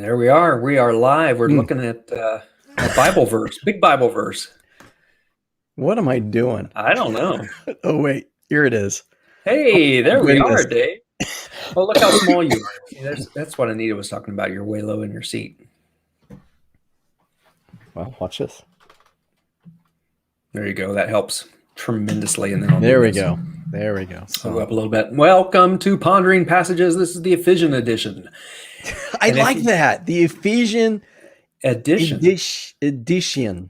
There we are. We are live. We're looking at a Bible verse, big Bible verse. What am I doing? I don't know. Oh, wait. Here it is. Hey, there we goodness. are, Dave. Oh, look how small you are. See, that's what Anita was talking about. You're way low in your seat. Well, watch this. There you go. That helps tremendously. And then I'll There do we this. go. There we go. So go up a little bit. Welcome to Pondering Passages. This is the Ephesian edition. I like that. The Ephesian Edition. edition.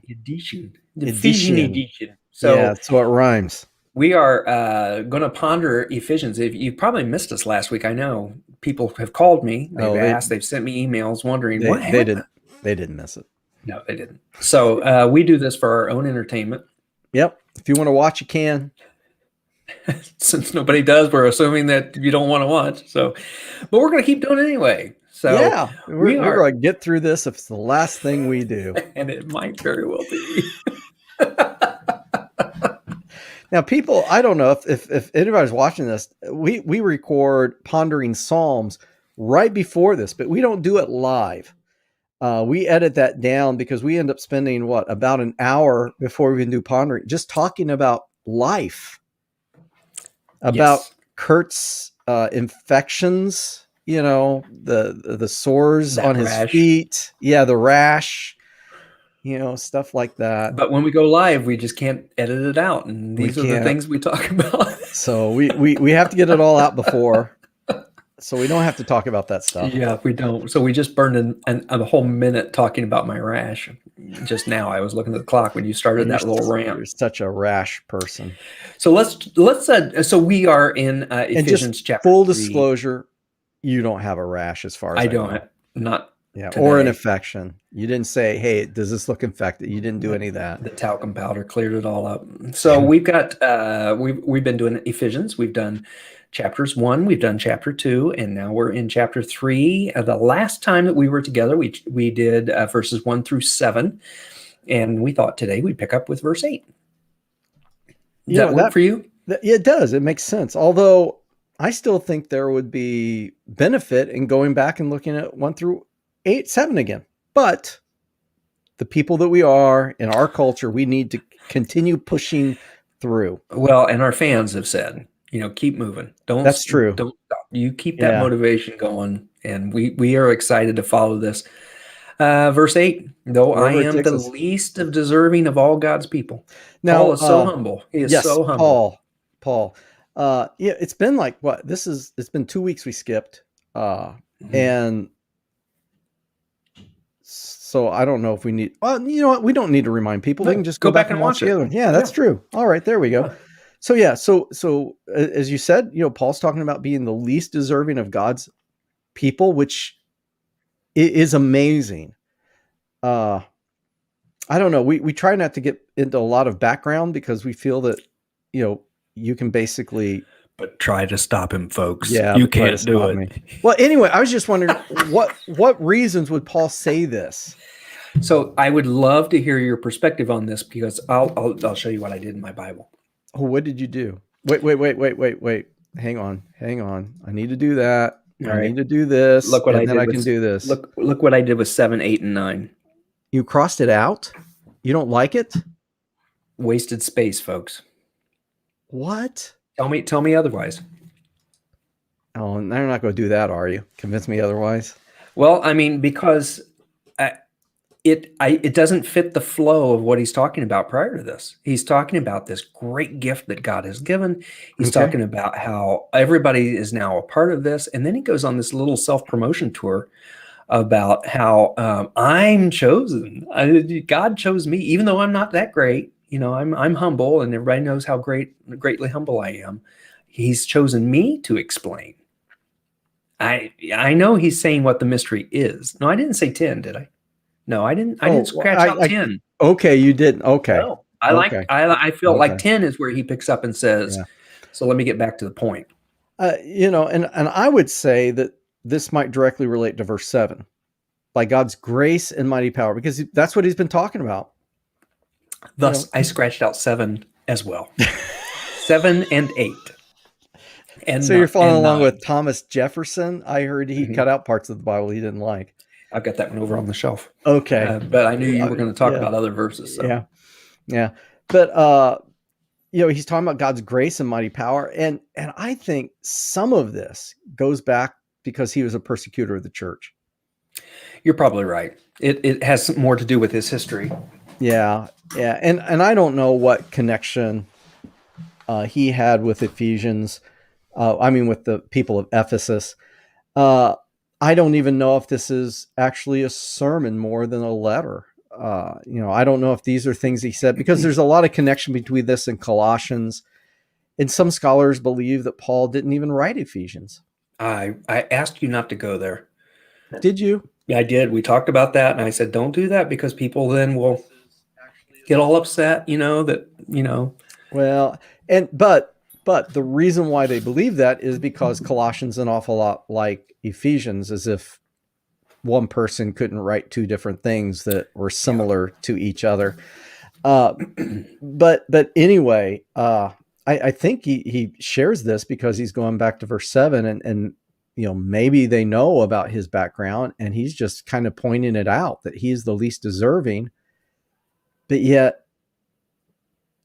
The Ephesian edition. So, yeah, so it rhymes. We are going to ponder Ephesians. If you probably missed us last week, I know people have called me. They've asked. They've sent me emails wondering what happened. They didn't miss it. No, they didn't. So we do this for our own entertainment. Yep. If you want to watch, you can. Since nobody does, we're assuming that you don't want to watch. So, but we're going to keep doing it anyway. So yeah, we're going to get through this if it's the last thing we do. And it might very well be. Now, people, I don't know if anybody's watching this, we record Pondering Psalms right before this, but we don't do it live. We edit that down because we end up spending, about an hour before we can do Pondering, just talking about life, about Kurt's infections, the sores on his feet. Yeah, the rash. Stuff like that. But when we go live, we just can't edit it out. And these are the things we talk about. So we have to get it all out before. So we don't have to talk about that stuff. Yeah, we don't. So we just burned a whole minute talking about my rash. Just now, I was looking at the clock when you started that little rant. You're such a rash person. So let's. So we are in Ephesians chapter. Full disclosure, you don't have a rash as far as I don't. Not. Yeah, today. Or an infection. You didn't say, "Hey, does this look infected?" You didn't do any of that. The talcum powder cleared it all up. So we've got we've been doing Ephesians. We've done chapters 1, we've done chapter 2, and now we're in chapter 3. The last time that we were together, we did verses 1 through 7, and we thought today we'd pick up with verse 8. Does that work for you? It does. It makes sense. Although I still think there would be benefit in going back and looking at 1 through 7 again. But the people that we are in our culture, we need to continue pushing through. Well, and our fans have said, keep moving. That's true. Don't stop. You keep that motivation going, and we are excited to follow this. Verse 8, though I am the least of deserving of all God's people. Now, Paul is so humble. He is so humble. Paul. It's been it's been 2 weeks we skipped. And so I don't know if we need, you know what? We don't need to remind people. They can just go back and watch the other one. Yeah, that's true. All right, there we go. So so as you said, Paul's talking about being the least deserving of God's people, which is amazing. I don't know. We try not to get into a lot of background because we feel that, you can basically. But try to stop him, folks. Yeah, you can't do it. Me. Well, anyway, I was just wondering what reasons would Paul say this? So I would love to hear your perspective on this because I'll show you what I did in my Bible. Oh, what did you do? Wait. Hang on. I need to do that. I need to do this. Look what I did. I can do this. Look what I did with 7, 8, and 9. You crossed it out? You don't like it? Wasted space, folks. What? Tell me otherwise. Oh, you're not going to do that, are you? Convince me otherwise? Well, I mean, because it doesn't fit the flow of what he's talking about prior to this. He's talking about this great gift that God has given. He's talking about how everybody is now a part of this. And then he goes on this little self-promotion tour about how I'm chosen. God chose me, even though I'm not that great. I'm humble, and everybody knows how greatly humble I am. He's chosen me to explain. I know he's saying what the mystery is. No, I didn't say 10, did I? No, I didn't. I didn't scratch out 10. Okay, you didn't. Okay. No, I feel like 10 is where he picks up and says. Yeah. So let me get back to the point. And I would say that this might directly relate to verse 7, by God's grace and mighty power, because that's what he's been talking about. Thus, I scratched out 7 as well. 7 and 8. And so you're following along with Thomas Jefferson. I heard he cut out parts of the Bible he didn't like. I've got that one over on the shelf. Okay. But I knew you were going to talk Yeah. about other verses. So. Yeah. Yeah. But he's talking about God's grace and mighty power. And I think some of this goes back because he was a persecutor of the church. You're probably right. It has more to do with his history. Yeah. Yeah. And I don't know what connection he had with Ephesians. With the people of Ephesus. I don't even know if this is actually a sermon more than a letter. I don't know if these are things he said, because there's a lot of connection between this and Colossians. And some scholars believe that Paul didn't even write Ephesians. I asked you not to go there. Did you? Yeah, I did. We talked about that, and I said, don't do that, because people then will get all upset, Well, but the reason why they believe that is because Colossians an awful lot like Ephesians, as if one person couldn't write two different things that were similar to each other. But anyway, I think he shares this because he's going back to verse 7, and maybe they know about his background, and he's just kind of pointing it out that he's the least deserving. But yet,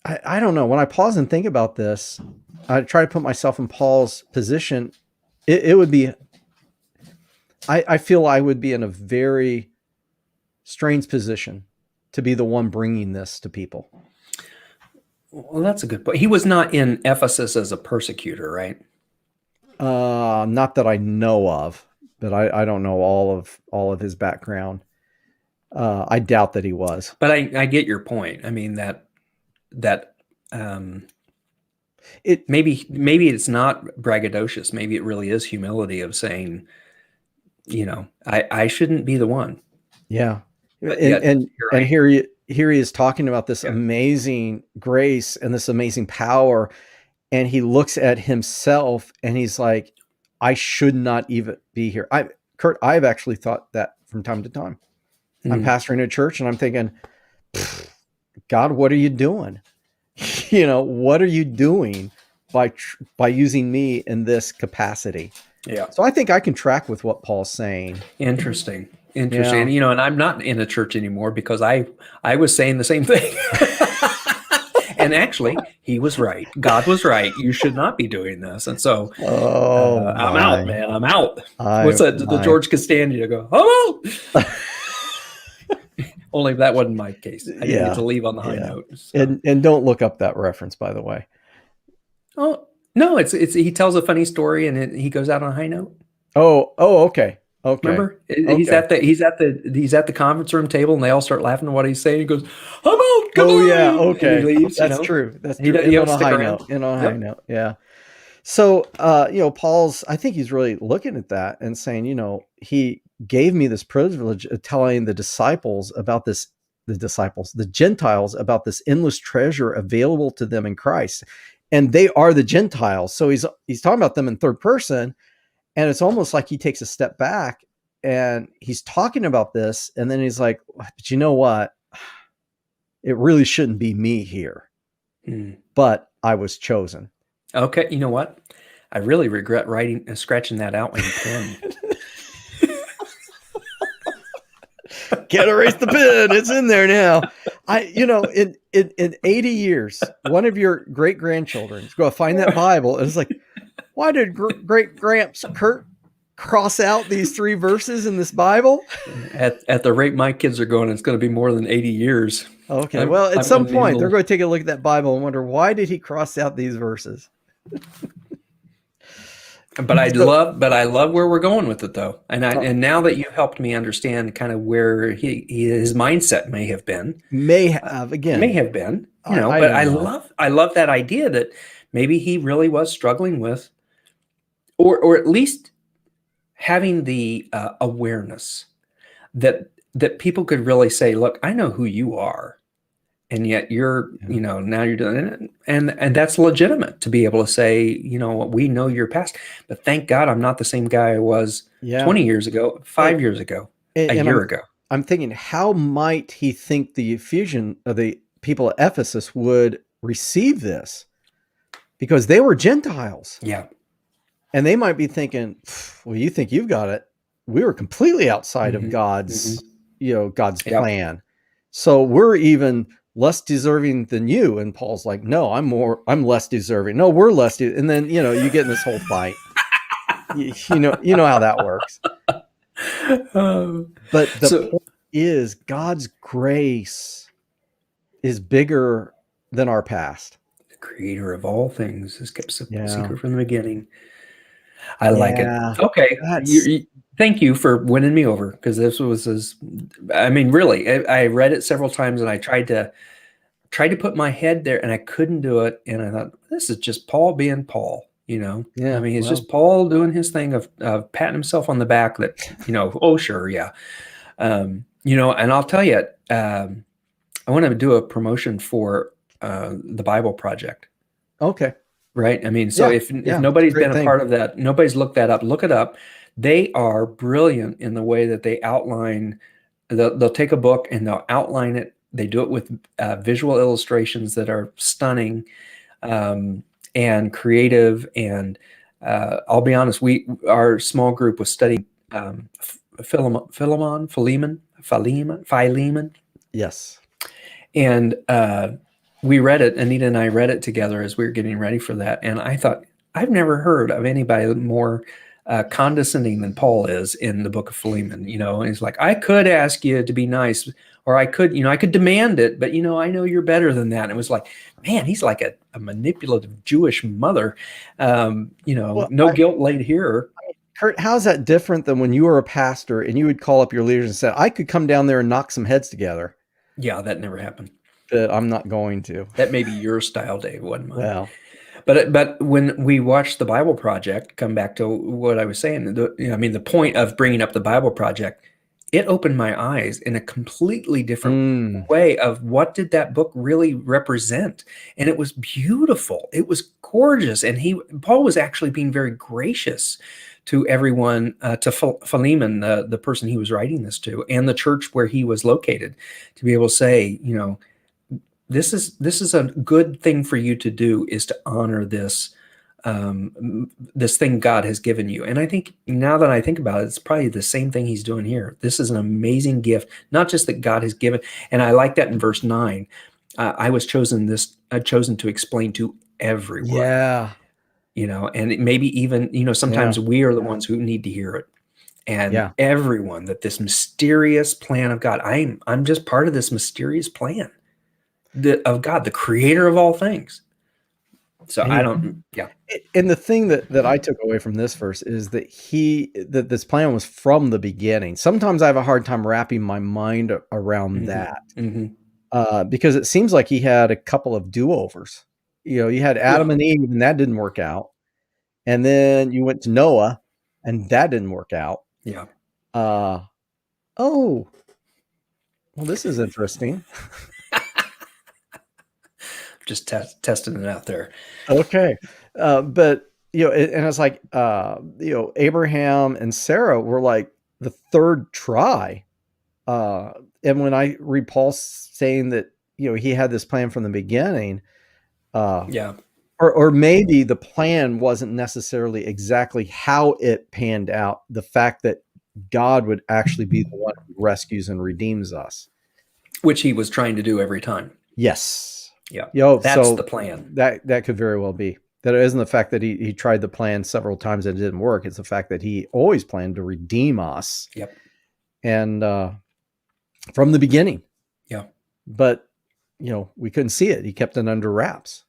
I don't know. When I pause and think about this, I try to put myself in Paul's position. It would be, I feel I would be in a very strange position to be the one bringing this to people. Well, that's a good point. He was not in Ephesus as a persecutor, right? Not that I know of, but I don't know all of his background. I doubt that he was. But I get your point. I mean, maybe it's not braggadocious. Maybe it really is humility of saying, I shouldn't be the one. Yeah. And here he is talking about this amazing grace and this amazing power. And he looks at himself and he's like, I should not even be here. Kurt, I've actually thought that from time to time. I'm pastoring a church and I'm thinking, God, what are you doing? What are you doing by using me in this capacity? Yeah. So I think I can track with what Paul's saying. Interesting. Yeah. And I'm not in a church anymore because I was saying the same thing. And actually, he was right. God was right. You should not be doing this. And so I'm out, man. I'm out. What's that? The George Costanza go, I'm out. Only that wasn't my case. I didn't get to leave on the high note. So. And don't look up that reference, by the way. Oh, no, it's he tells a funny story and he goes out on a high note. Oh, okay. Okay. Remember, he's at the conference room table and they all start laughing at what he's saying. He goes, "I'm out." Oh yeah, okay. And he leaves. That's true. That's true. He on a high note. In on a high note. Yeah. So, Paul's. I think he's really looking at that and saying, he gave me this privilege of telling the Gentiles about this endless treasure available to them in Christ, and they are the Gentiles. So he's talking about them in third person. And it's almost like he takes a step back and he's talking about this. And then he's like, but you know what? It really shouldn't be me here, but I was chosen. Okay. You know what? I really regret scratching that out with a pen. Can't erase the pen. It's in there now. In 80 years, one of your great grandchildren is going to find that Bible. And it's like, why did great Gramps Kurt cross out these 3 verses in this Bible? At the rate my kids are going, it's going to be more than 80 years. Okay. Well, at some point, they're going to take a look at that Bible and wonder, why did he cross out these verses? But I love where we're going with it, though. And now that you've helped me understand kind of where his mindset may have been, I love that idea that maybe he really was struggling with, or at least having the awareness that people could really say, look, I know who you are. And yet you're, now you're doing it. And that's legitimate to be able to say, we know your past, but thank God I'm not the same guy I was 20 years ago, 5 years ago, a year ago. I'm thinking, how might he think the people at Ephesus would receive this? Because they were Gentiles. Yeah. And they might be thinking, well, you think you've got it. we were completely outside of Mhm. God's, Mhm. God's Yep. plan. So we're even less deserving than you. And Paul's like, no, I'm less deserving. No, we're less. And then, you get in this whole fight. You know how that works. Um, But the so point is, God's grace is bigger than our past. the creator of all things has kept Yeah. secret from the beginning. I like it. Yeah. Okay. That's, Thank you for winning me over, because this was I mean, really, I read it several times and I tried to put my head there and I couldn't do it. And I thought, this is just Paul being Paul, you know? I yeah. mean, it's Well, just Paul doing his thing of patting himself on the back that, oh, sure. Yeah. And I'll tell you, I want to do a promotion for the Bible Project. okay. Right. I mean, so Yeah. if Yeah. It's a nobody's been great a thing. part of that, nobody's looked that up, look it up. They are brilliant in the way that they outline. They'll take a book and they'll outline it. They do it with visual illustrations that are stunning, and creative. And I'll be honest, our small group was studying Philemon, Yes. and we read it. Anita and I read it together as we were getting ready for that. And I thought, I've never heard of anybody more condescending than Paul is in the book of Philemon. And he's like, I could ask you to be nice, or I could demand it, but I know you're better than that. And it was like, man, he's like a manipulative Jewish mother. Well, No guilt laid here. Kurt, how's that different than when you were a pastor and you would call up your leaders and say, I could come down there and knock some heads together, Yeah, that never happened. but I'm not going to. That may be your style, Dave, wasn't mine. Well, But when we watched the Bible Project, come back to what I was saying, the point of bringing up the Bible Project, it opened my eyes in a completely different way of what did that book really represent. And it was beautiful. It was gorgeous. And Paul was actually being very gracious to everyone, to Philemon, the person he was writing this to, and the church where he was located, to be able to say, this is a good thing for you to do, is to honor this this thing God has given you. And I think, now that I think about it, it's probably the same thing he's doing here. This is an amazing gift, not just that God has given. And I like that in verse 9. I was chosen to explain to everyone. yeah. And maybe even, sometimes we are the ones who need to hear it. And everyone, that this mysterious plan of God, I'm just part of this mysterious plan of God, the creator of all things. So And the thing that I took away from this verse is that that this plan was from the beginning. Sometimes I have a hard time wrapping my mind around that, because it seems like he had a couple of do-overs. You had Adam and Eve, and that didn't work out. And then you went to Noah, and that didn't work out. Yeah. Oh, well, this is interesting. Just testing it out there. Okay. But, and it's like, Abraham and Sarah were like the third try. And when I read Paul saying that, he had this plan from the beginning, or maybe the plan wasn't necessarily exactly how it panned out. The fact that God would actually be the one who rescues and redeems us, which he was trying to do every time. Yes. Yeah. That's the plan. That could very well be. That it isn't the fact that he tried the plan several times and it didn't work. It's the fact that he always planned to redeem us. Yep. And from the beginning. Yeah. But, we couldn't see it. He kept it under wraps.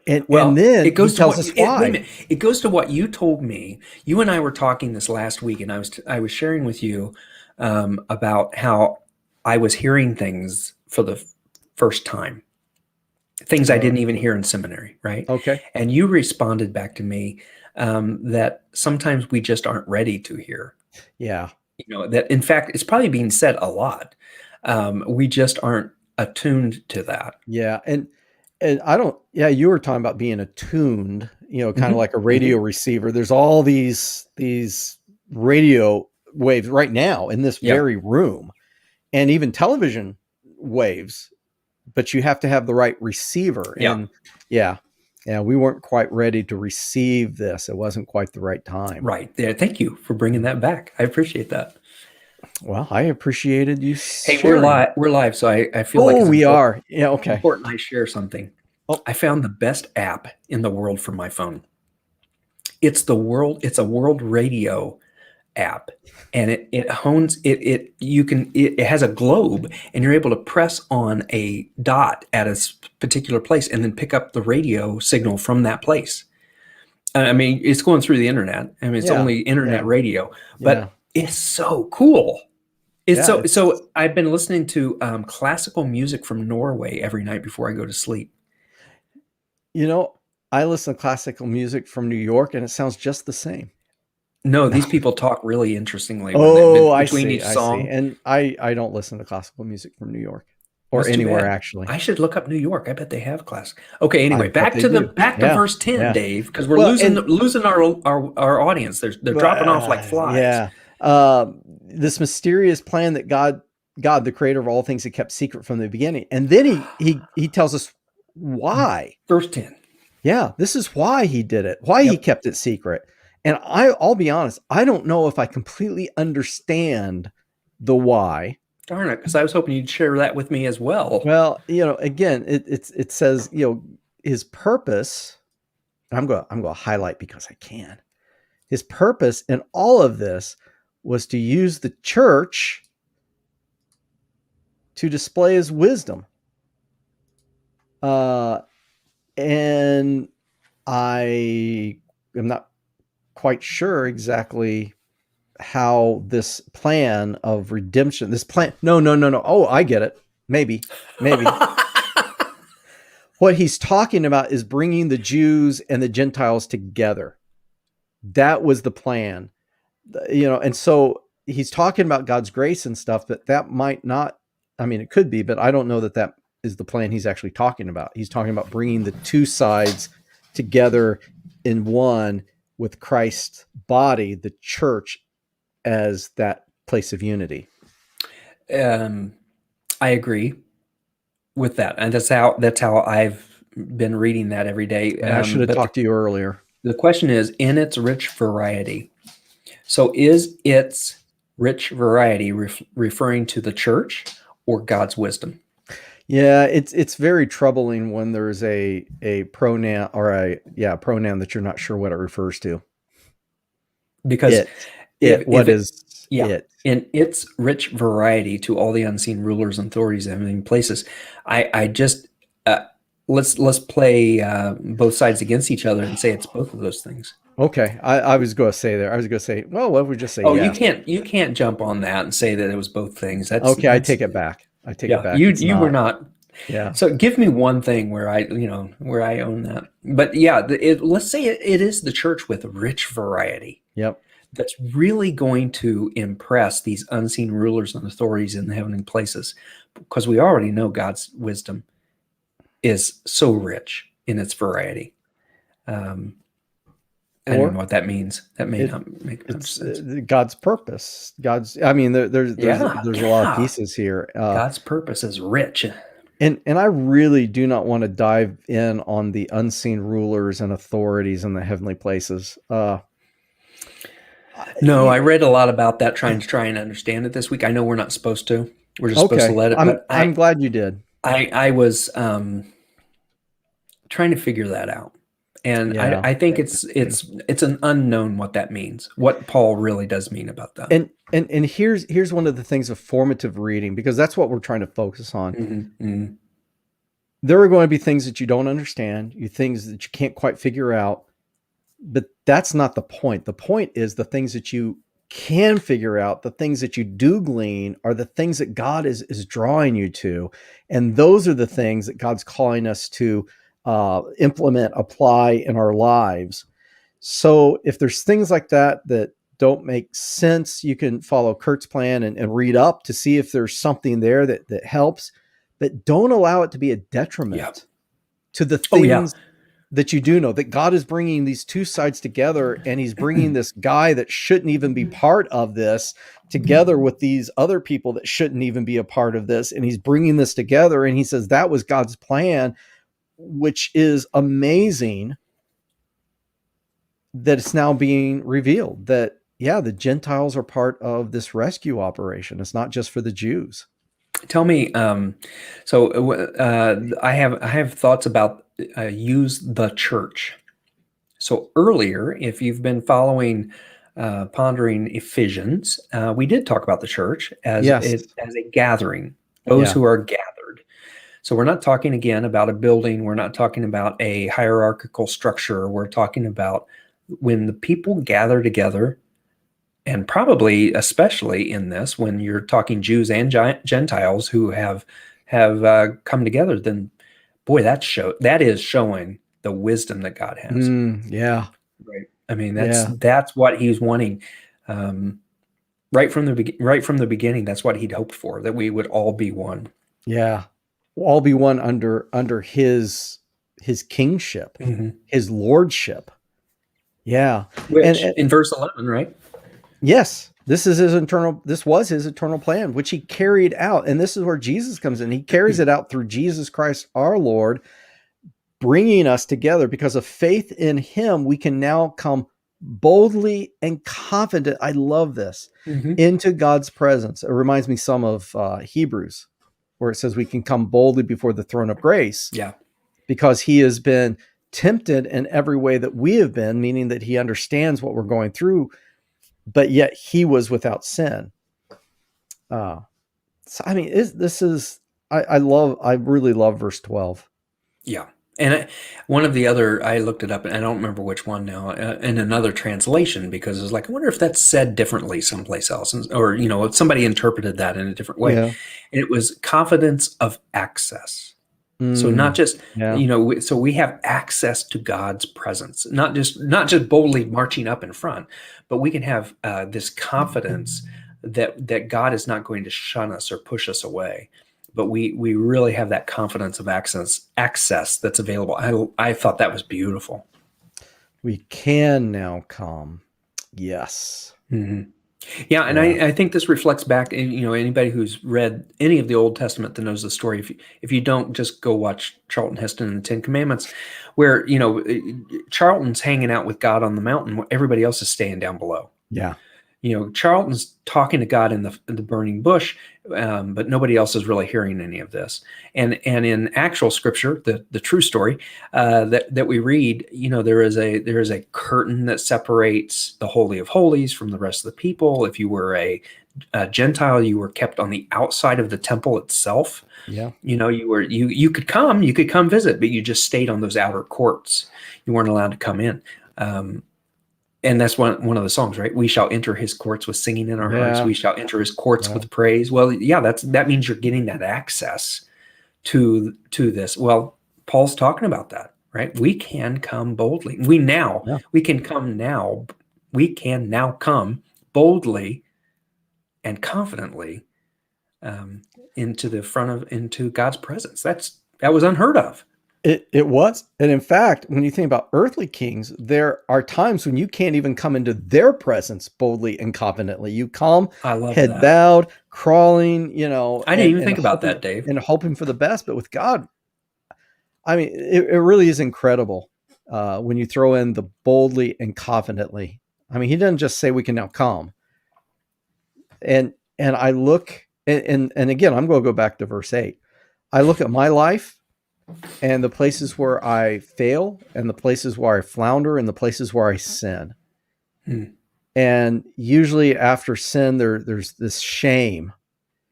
And then it goes he tells us why. It goes to what you told me. You and I were talking this last week, and I was sharing with you about how I was hearing things for the first time. Things I didn't even hear in seminary, right? Okay. And you responded back to me that sometimes we just aren't ready to hear. Yeah. That in fact, it's probably being said a lot. We just aren't attuned to that. Yeah. And you were talking about being attuned, kind of like a radio receiver. There's all these radio waves right now in this very room, and even television waves, but you have to have the right receiver. And Yeah, we weren't quite ready to receive this. It wasn't quite the right time. Right there. Thank you for bringing that back. I appreciate that. Well, I appreciated you Hey, we're sharing. live. We're live, so I feel like Oh, it's we important are. Yeah, okay. important I share something. Oh, I found the best app in the world for my phone. It's a world radio app, and it hones it has a globe, and you're able to press on a dot at a particular place and then pick up the radio signal from that place. I mean, it's going through the internet. I mean, it's yeah, only internet yeah, radio, yeah, but it's so cool. It's yeah. so I've been listening to classical music from Norway every night before I go to sleep. You know, I listen to classical music from New York, and it sounds just the same. No, No. these people talk really interestingly when Oh, I between see. each I see. song. And I don't listen to classical music from New York or That's too anywhere bad. actually. I should look up New York. I bet they have class. Okay, I anyway, bet they do. back to Yeah, verse 10, yeah. Dave, because we're Well, losing our audience. They're dropping off like flies. yeah. This mysterious plan that God, the creator of all things, had kept secret from the beginning, and then he tells us why. Verse 10. Yeah, this is why he did it. Why he Yep. kept it secret. And I'll be honest, I don't know if I completely understand the why. Darn it, because I was hoping you'd share that with me as well. Well, again, it says, his purpose. I'm going to highlight because I can. His purpose in all of this was to use the church to display his wisdom. And I am not quite sure exactly how this plan of redemption, no. Oh, I get it. Maybe. What he's talking about is bringing the Jews and the Gentiles together. That was the plan, and so he's talking about God's grace and stuff, but that might not, I mean, it could be, but I don't know that is the plan he's actually talking about. He's talking about bringing the two sides together in one with Christ's body, the church, as that place of unity. I agree with that, and that's how I've been reading that every day. And I should have But talked to you earlier. the question is, in its rich variety. So, is its rich variety referring to the church or God's wisdom? Yeah, it's very troubling when there's a pronoun or a pronoun that you're not sure what it refers to. Because Yeah. It? In its rich variety to all the unseen rulers and authorities in places. I just let's play both sides against each other and say it's both of those things. Okay, I was going to say there. I was going to say, well, what if we just say? Oh, yes? you can't jump on that and say that it was both things. Okay. I take it back. It back. You were not. Yeah. So give me one thing where I own that. But yeah, let's say it is the church with rich variety. Yep. That's really going to impress these unseen rulers and authorities in the heavenly places, because we already know God's wisdom is so rich in its variety. I don't know what that means. That may not make much sense. God's purpose. There's a lot of pieces here. God's purpose is rich. And I really do not want to dive in on the unseen rulers and authorities in the heavenly places. No, I read a lot about that, trying to understand it this week. I know we're not supposed to. We're just supposed to let it. I'm glad you did. I was trying to figure that out, and Yeah. I think it's an unknown what that means. What Paul really does mean about that. And here's one of the things of formative reading, because that's what we're trying to focus on. Mm-hmm. There are going to be things that you don't understand, things that you can't quite figure out, but that's not the point. The point is the things that you can figure out, the things that you do glean, are the things that God is drawing you to, and those are the things that God's calling us to implement, apply in our lives. So if there's things like that don't make sense, you can follow Kurt's plan and read up to see if there's something there that helps, but don't allow it to be a detriment to the things that you do know, that God is bringing these two sides together, and he's bringing this guy that shouldn't even be part of this together with these other people that shouldn't even be a part of this. And he's bringing this together, and he says that was God's plan. which is amazing that it's now being revealed that, yeah, the Gentiles are part of this rescue operation. It's not just for the Jews. Tell me, I have thoughts about use the church. So earlier, if you've been following Pondering Ephesians, we did talk about the church as Yes. as a gathering, those Yeah. who are gathered. So we're not talking again about a building. We're not talking about a hierarchical structure. We're talking about when the people gather together, and probably especially in this, when you're talking Jews and Gentiles who have come together, then boy, that is showing the wisdom that God has. Yeah. Right. I mean, Yeah. that's what he's wanting. Right from the beginning, that's what he'd hoped for, that we would all be one. Yeah. We'll all be one under his kingship, Mm-hmm. his lordship. Yeah. Which And in verse 11, right? yes, this was his eternal plan, which he carried out. And this is where Jesus comes in. He carries it out through Jesus Christ, our Lord, bringing us together. Because of faith in him, we can now come boldly and confident. I love this, Mm-hmm. into God's presence. It reminds me some of Hebrews, where it says we can come boldly before the throne of grace. Yeah. Because he has been tempted in every way that we have been, meaning that he understands what we're going through, but yet he was without sin. So, I mean, I really love verse 12. Yeah. And one of the other, I looked it up, and I don't remember which one now, in another translation, because it was like, I wonder if that's said differently someplace else, or if somebody interpreted that in a different way. Yeah. And it was confidence of access. So not just, Yeah. so we have access to God's presence, not just boldly marching up in front, but we can have this confidence that God is not going to shun us or push us away. But we really have that confidence of access that's available. I thought that was beautiful. We can now come. Yes. Mm-hmm. Yeah, and Yeah. I think this reflects back, anybody who's read any of the Old Testament that knows the story. If you don't, just go watch Charlton Heston and the Ten Commandments, where Charlton's hanging out with God on the mountain, where everybody else is staying down below. Yeah. Charlton's talking to God in the burning bush, but nobody else is really hearing any of this. And in actual scripture, the true story that we read, there is a curtain that separates the Holy of Holies from the rest of the people. If you were a Gentile, you were kept on the outside of the temple itself. Yeah. You could come visit, but you just stayed on those outer courts. You weren't allowed to come in. And that's one of the songs, right? We shall enter his courts with singing in our hearts. We shall enter his courts with praise. Well, yeah, that means you're getting that access to this. Well, Paul's talking about that, right? We can come boldly. We can now come boldly and confidently into God's presence. That was unheard of. It was. And in fact, when you think about earthly kings, there are times when you can't even come into their presence boldly and confidently. You come head bowed, crawling, I didn't even think about that, Dave. And hoping for the best. But with God, I mean, it really is incredible when you throw in the boldly and confidently. I mean, he doesn't just say we can now come. And I look, and again, I'm going to go back to verse 8. I look at my life, and the places where I fail, and the places where I flounder, and the places where I sin. And usually after sin, there's this shame.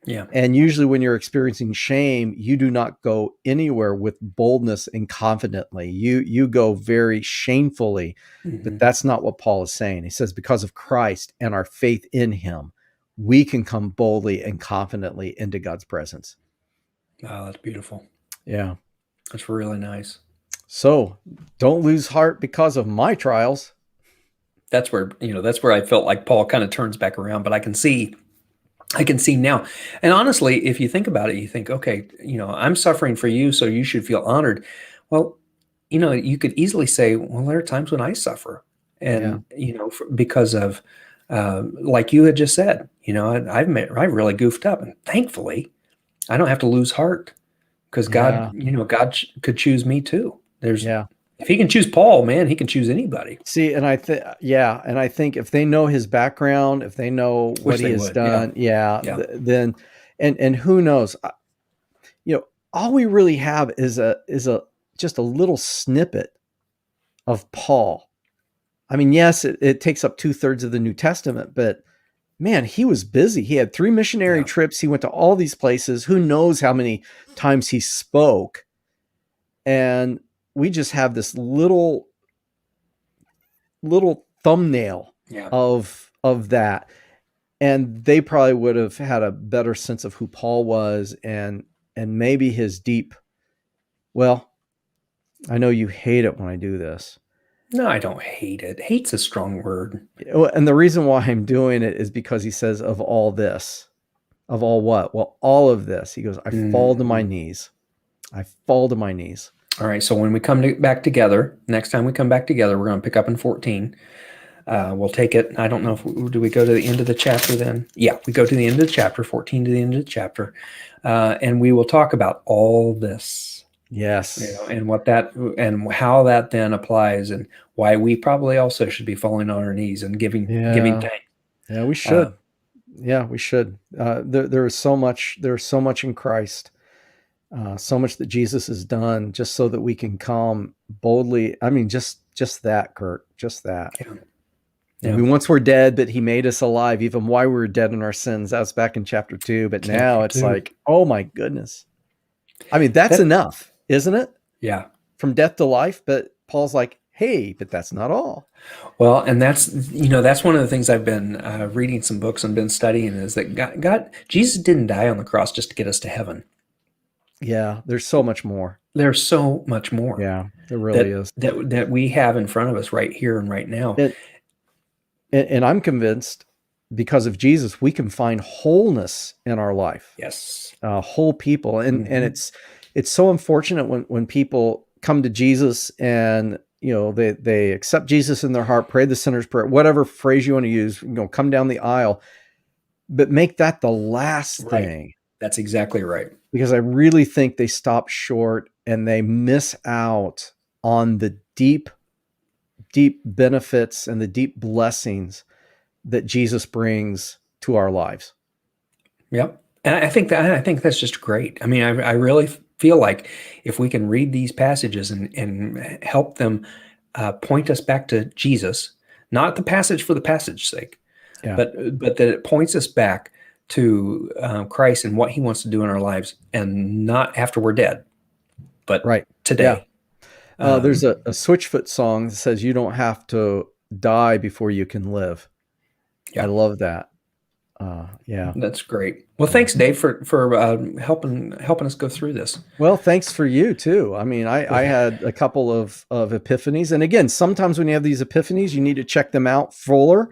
Yeah. And usually when you're experiencing shame, you do not go anywhere with boldness and confidently. You go very shamefully. But that's not what Paul is saying. He says, because of Christ and our faith in him, we can come boldly and confidently into God's presence. Wow, that's beautiful. Yeah. That's really nice. So don't lose heart because of my trials. That's where I felt like Paul kind of turns back around, but I can see now. And honestly, if you think about it, you think, okay, I'm suffering for you, so you should feel honored. Well, you could easily say, well, there are times when I suffer. And, because of, like you had just said, I've really goofed up, and thankfully I don't have to lose heart. because God, Yeah. God could choose me too. Yeah. If he can choose Paul, man, he can choose anybody. See, and I think, yeah, and I think if they know his background, if they know what Which he they has would. Yeah. done, yeah, Yeah. then, and who knows, all we really have is a just a little snippet of Paul. I mean, yes, it takes up 2/3 of the New Testament, but man, he was busy. He had 3 missionary Yeah. trips. He went to all these places. Who knows how many times he spoke? And we just have this little thumbnail Yeah. of that. And they probably would have had a better sense of who Paul was and maybe his deep, well, I know you hate it when I do this. No, I don't hate it. Hate's a strong word. And the reason why I'm doing it is because he says, of all this, of all what? Well, all of this. He goes, I fall to my knees. I fall to my knees. All right. So when we come back together, next time we come back together, we're going to pick up in 14. We'll take it. I don't know if do we go to the end of the chapter then? Yeah, we go to the end of the chapter, 14 to the end of the chapter. And we will talk about all this. Yes. And what that and how that then applies and why we probably also should be falling on our knees and giving thanks. Yeah, we should. We should. There is so much. There's so much in Christ. So much that Jesus has done just so that we can come boldly. I mean, just that, Kurt, just that. Yeah. We once were dead, but he made us alive even while we were dead in our sins. That was back in chapter 2. But now it's like, oh my goodness. I mean, that's enough, isn't it? Yeah. From death to life. But Paul's like, hey, but that's not all. Well, and that's one of the things I've been reading some books and been studying is that Jesus didn't die on the cross just to get us to heaven. Yeah, there's so much more. There's so much more. Yeah, there really is. That we have in front of us right here and right now. And I'm convinced because of Jesus, we can find wholeness in our life. Yes. Whole people. And it's so unfortunate when people come to Jesus and, they accept Jesus in their heart, pray the sinner's prayer, whatever phrase you want to use, come down the aisle, but make that the last thing. That's exactly right. Because I really think they stop short and they miss out on the deep benefits and the deep blessings that Jesus brings to our lives. Yep. And I think that's just great. I mean, I really feel like if we can read these passages and help them point us back to Jesus, not the passage for the passage's sake, but that it points us back to Christ and what he wants to do in our lives, and not after we're dead, but today. Yeah. There's a Switchfoot song that says you don't have to die before you can live. Yeah. I love that. Yeah. That's great. Well, thanks, Dave, for helping us go through this. Well, thanks for you too. I mean, I had a couple of epiphanies. And again, sometimes when you have these epiphanies, you need to check them out fuller.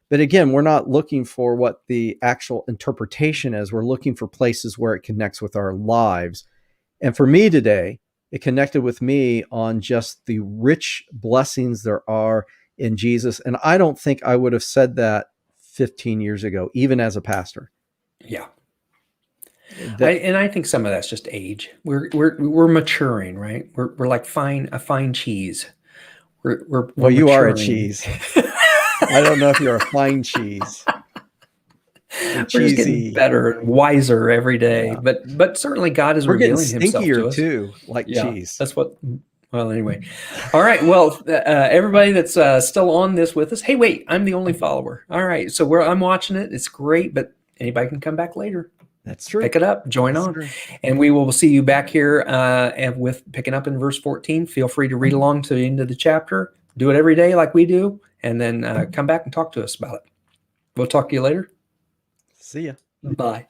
But again, we're not looking for what the actual interpretation is. We're looking for places where it connects with our lives. And for me today, it connected with me on just the rich blessings there are in Jesus. And I don't think I would have said that 15 years ago, even as a pastor. Yeah. I think some of that's just age. We're maturing, right? We're like a fine cheese. We're well, you are a cheese. I don't know if you're a fine cheese. We're just getting better and wiser every day. Yeah. But certainly God is revealing himself to us. Too, like cheese. That's what. Well, anyway. All right. Well, everybody that's still on this with us. Hey, wait! I'm the only follower. All right. So I'm watching it. It's great, but anybody can come back later. That's true. Pick it up. Join on. True. And we will see you back here and with picking up in verse 14. Feel free to read along to the end of the chapter. Do it every day like we do, and then come back and talk to us about it. We'll talk to you later. See ya. Bye.